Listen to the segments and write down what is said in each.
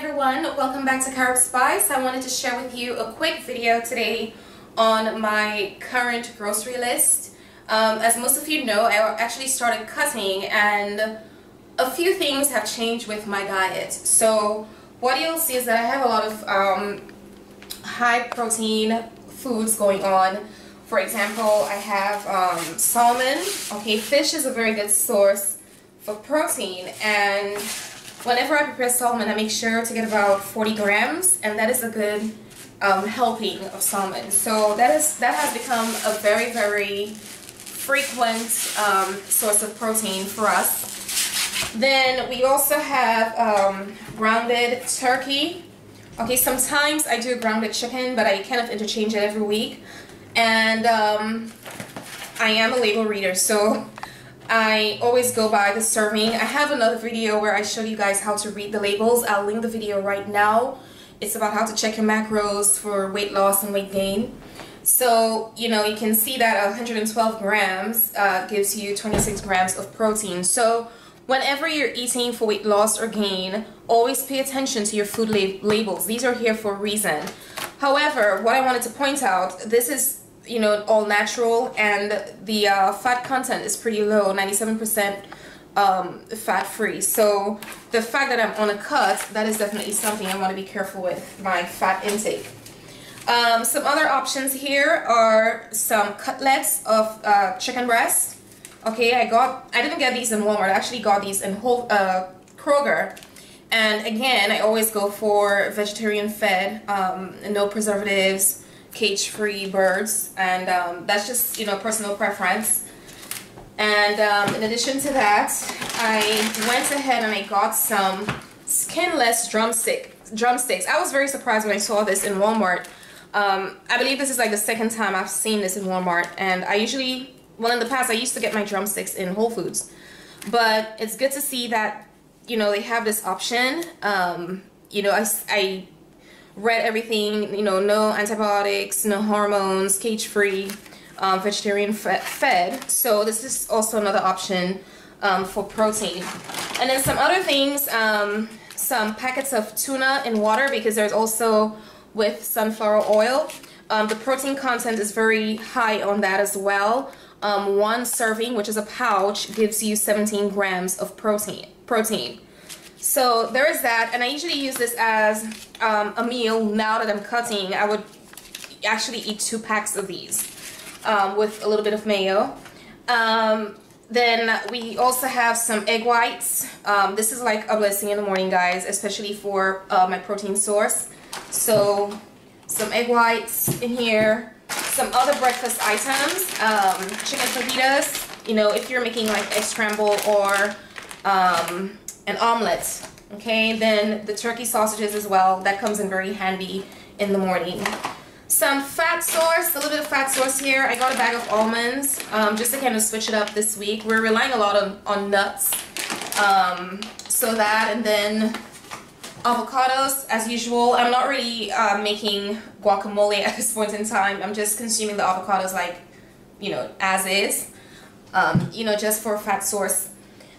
everyone, welcome back to Carib Spice. I wanted to share with you a quick video today on my current grocery list. As most of you know, I actually started cutting and a few things have changed with my diet. So what you'll see is that I have a lot of high protein foods going on. For example, I have salmon. Okay, fish is a very good source for protein, and whenever I prepare salmon, I make sure to get about 40 grams, and that is a good helping of salmon. So that has become a very, very frequent source of protein for us. Then we also have grounded turkey. Okay, sometimes I do grounded chicken, but I kind of interchange it every week. And I am a label reader, so I always go by the serving. I have another video where I show you guys how to read the labels. I'll link the video right now. It's about how to check your macros for weight loss and weight gain. So, you know, you can see that 112 grams gives you 26 grams of protein. So whenever you're eating for weight loss or gain, always pay attention to your food labels. These are here for a reason. However, what I wanted to point out, this is, you know, all natural, and the fat content is pretty low, 97% fat free. So the fact that I'm on a cut, that is definitely something I want to be careful with my fat intake. Some other options here are some cutlets of chicken breast. Okay, I didn't get these in Walmart. I actually got these in Kroger. And again, I always go for vegetarian fed, no preservatives, cage-free birds, and that's just, you know, personal preference. And in addition to that, I went ahead and I got some skinless drumsticks. I was very surprised when I saw this in Walmart. I believe this is like the second time I've seen this in Walmart, and I usually, well, in the past I used to get my drumsticks in Whole Foods, but it's good to see that, you know, they have this option. You know, I read everything, you know, no antibiotics, no hormones, cage-free, vegetarian fed. So this is also another option for protein. And then some other things, some packets of tuna in water, because there's also with sunflower oil. The protein content is very high on that as well. One serving, which is a pouch, gives you 17 grams of protein. So there is that, and I usually use this as a meal. Now that I'm cutting, I would actually eat 2 packs of these with a little bit of mayo. Then we also have some egg whites. This is like a blessing in the morning, guys, especially for my protein source. So some egg whites in here. Some other breakfast items, chicken fajitas, you know, if you're making like egg scramble or an omelet. Okay, then the turkey sausages as well, that comes in very handy in the morning. Some fat source, a little bit of fat source here. I got a bag of almonds just to kind of switch it up this week. We're relying a lot on nuts, so that, and then avocados as usual. I'm not really making guacamole at this point in time. I'm just consuming the avocados like, you know, as is, you know, just for fat source.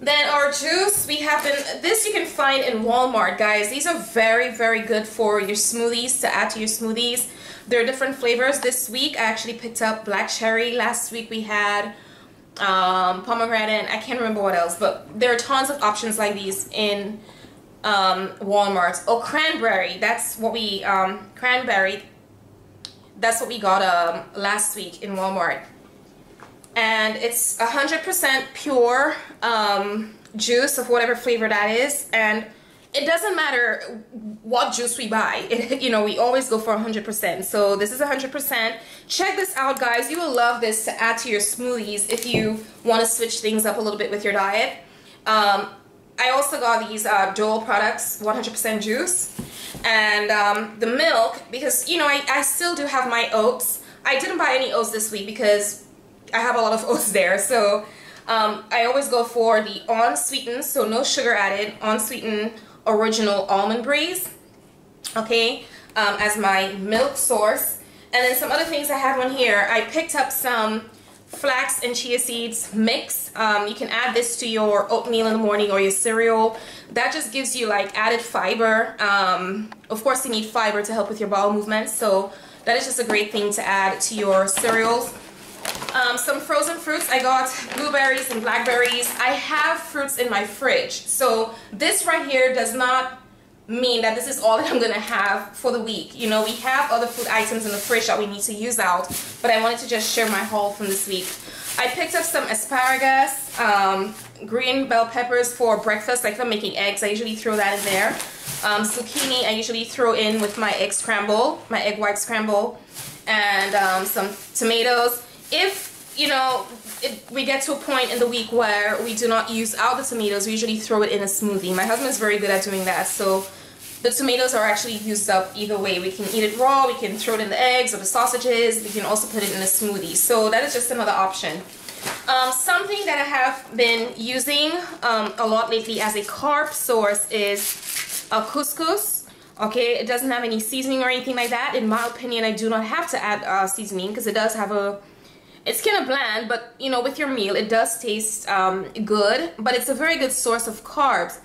Then our juice, we have this you can find in Walmart, guys. These are very, very good for your smoothies, to add to your smoothies. There are different flavors. This week I actually picked up black cherry. Last week we had pomegranate. I can't remember what else, but there are tons of options like these in Walmart. Oh, cranberry, that's what we that's what we got last week in Walmart, and it's 100% pure juice of whatever flavor that is, and it doesn't matter what juice we buy. You know, we always go for 100%. So this is 100%. Check this out, guys. You will love this to add to your smoothies if you want to switch things up a little bit with your diet. I also got these Dole products, 100% juice, and the milk, because, you know, I still do have my oats. I didn't buy any oats this week because I have a lot of oats there, so I always go for the unsweetened, so no sugar added, unsweetened original almond breeze, okay, as my milk source. And then some other things I have on here, I picked up some flax and chia seeds mix. You can add this to your oatmeal in the morning or your cereal. That just gives you like added fiber. Of course you need fiber to help with your bowel movements, so that is just a great thing to add to your cereals. Some frozen fruits. I got blueberries and blackberries. I have fruits in my fridge, so this right here does not mean that this is all that I'm gonna have for the week. You know, we have other food items in the fridge that we need to use out, but I wanted to just share my haul from this week. I picked up some asparagus, green bell peppers for breakfast. Like if I'm making eggs, I usually throw that in there. Zucchini I usually throw in with my egg scramble, my egg white scramble, and some tomatoes. If, you know, we get to a point in the week where we do not use out the tomatoes, we usually throw it in a smoothie. My husband is very good at doing that, so the tomatoes are actually used up either way. We can eat it raw, we can throw it in the eggs or the sausages, we can also put it in a smoothie. So that is just another option. Something that I have been using a lot lately as a carb source is a couscous. Okay, it doesn't have any seasoning or anything like that. In my opinion, I do not have to add seasoning because it does have a... It's kind of bland, but you know, with your meal, it does taste good, but it's a very good source of carbs.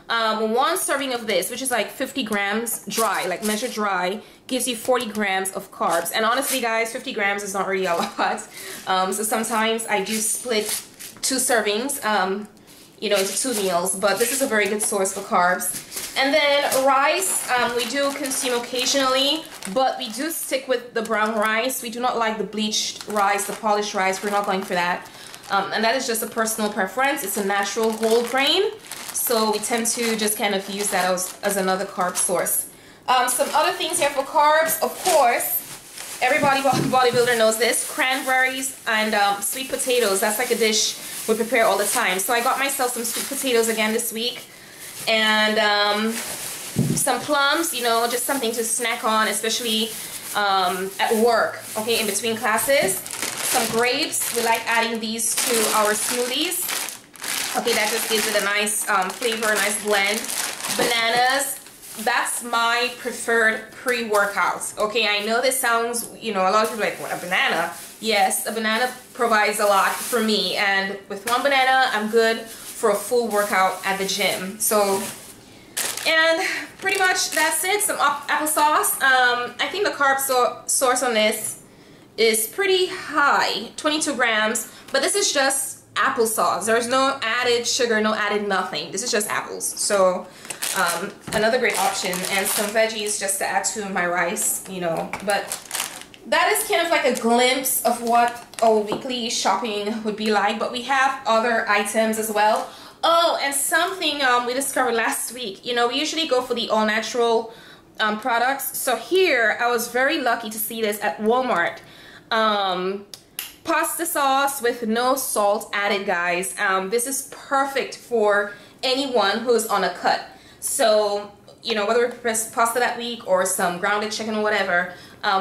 One serving of this, which is like 50 grams dry, like measured dry, gives you 40 grams of carbs. And honestly, guys, 50 grams is not really a lot. So sometimes I do split 2 servings, you know, into 2 meals, but this is a very good source for carbs. And then rice, we do consume occasionally, but we do stick with the brown rice. We do not like the bleached rice, the polished rice. We're not going for that. And that is just a personal preference. It's a natural whole grain, so we tend to just kind of use that as another carb source. Some other things here for carbs, of course, everybody bodybuilder knows this, cranberries and sweet potatoes. That's like a dish we prepare all the time. So I got myself some sweet potatoes again this week, and some plums, you know, just something to snack on, especially at work, okay, in between classes. Some grapes, we like adding these to our smoothies. Okay, that just gives it a nice flavor, a nice blend. Bananas, that's my preferred pre-workout. Okay, I know this sounds, you know, a lot of people are like, what, a banana? Yes, a banana provides a lot for me, and with one banana, I'm good for a full workout at the gym. So, and pretty much that's it. Some applesauce. I think the carb source on this is pretty high, 22 grams, but this is just applesauce. There's no added sugar, no added nothing. This is just apples. So another great option, and some veggies just to add to my rice, you know. But that is kind of like a glimpse of what our weekly shopping would be like, but we have other items as well. Oh, and something we discovered last week. You know, we usually go for the all-natural products. So here, I was very lucky to see this at Walmart. Pasta sauce with no salt added, guys. This is perfect for anyone who's on a cut. So, you know, whether we prepare pasta that week or some grounded chicken or whatever,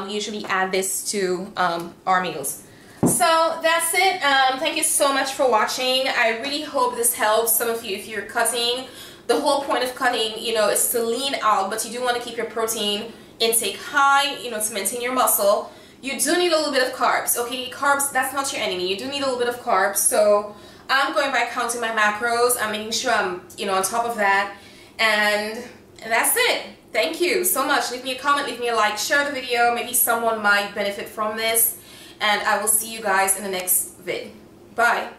we usually add this to our meals. So that's it. Thank you so much for watching. I really hope this helps some of you if you're cutting. The whole point of cutting, you know, is to lean out, but you do want to keep your protein intake high, you know, to maintain your muscle. You do need a little bit of carbs, okay? Carbs, that's not your enemy. You do need a little bit of carbs. So I'm going by counting my macros. I'm making sure I'm, you know, on top of that. And that's it. Thank you so much. Leave me a comment, leave me a like, share the video. Maybe someone might benefit from this. And I will see you guys in the next vid. Bye.